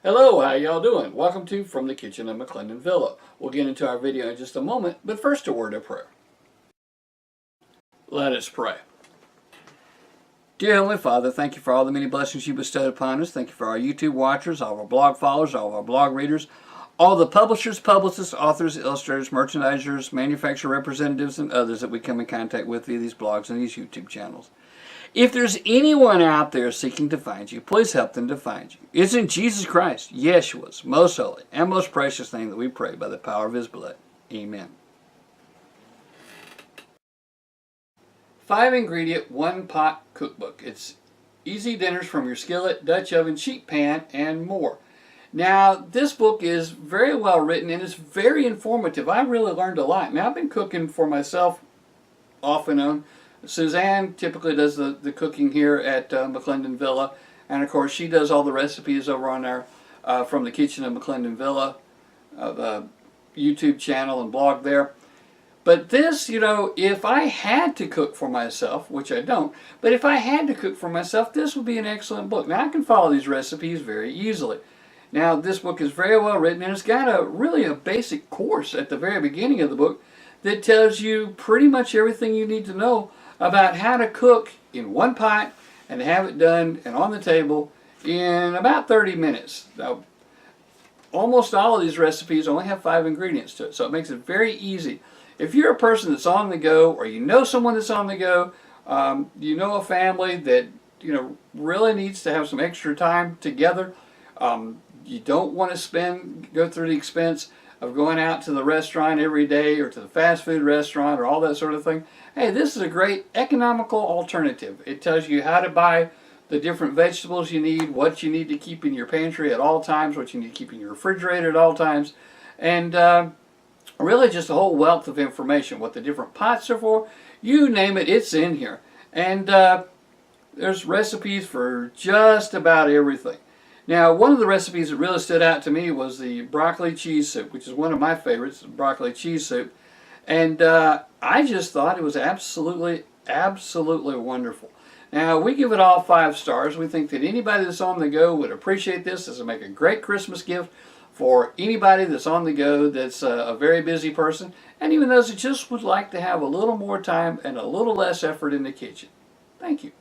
Hello, how y'all doing? Welcome to From the Kitchen of McClendon Villa. We'll get into our video in just a moment, but first a word of prayer. Let us pray. Dear Heavenly Father, thank you for all the many blessings you bestowed upon us. Thank you for our YouTube watchers, all of our blog followers, all of our blog readers, all the publishers, publicists, authors, illustrators, merchandisers, manufacturer representatives, and others that we come in contact with via these blogs and these YouTube channels. If there's anyone out there seeking to find you, please help them to find you. It's in Jesus Christ, Yeshua's most holy and most precious name that we pray by the power of His blood. Amen. 5-ingredient, one-pot cookbook. It's easy dinners from your skillet, Dutch oven, sheet pan, and more. Now, this book is very well written and it's very informative. I really learned a lot. Now, I've been cooking for myself off and on. Suzanne typically does the cooking here at McClendon Villa, and of course she does all the recipes over on our From the Kitchen of McClendon Villa YouTube channel and blog there. But this, if I had to cook for myself, which I don't, but if I had to cook for myself, this would be an excellent book. Now I can follow these recipes very easily. Now this book is very well written, and it's got really a basic course at the very beginning of the book that tells you pretty much everything you need to know about how to cook in one pot and have it done and on the table in about 30 minutes. Now, almost all of these recipes only have 5 ingredients to it, so it makes it very easy. If you're a person that's on the go, or you know someone that's on the go, you know a family that really needs to have some extra time together, you don't want to go through the expense of going out to the restaurant every day or to the fast food restaurant or all that sort of thing, hey, this is a great economical alternative. It tells you how to buy the different vegetables you need, what you need to keep in your pantry at all times, what you need to keep in your refrigerator at all times, and really just a whole wealth of information, what the different pots are for. You name it, it's in here. And there's recipes for just about everything. Now, one of the recipes that really stood out to me was the broccoli cheese soup, which is one of my favorites, broccoli cheese soup. And I just thought it was absolutely, absolutely wonderful. Now, we give it all 5 stars. We think that anybody that's on the go would appreciate this. This will make a great Christmas gift for anybody that's on the go that's a very busy person, and even those that just would like to have a little more time and a little less effort in the kitchen. Thank you.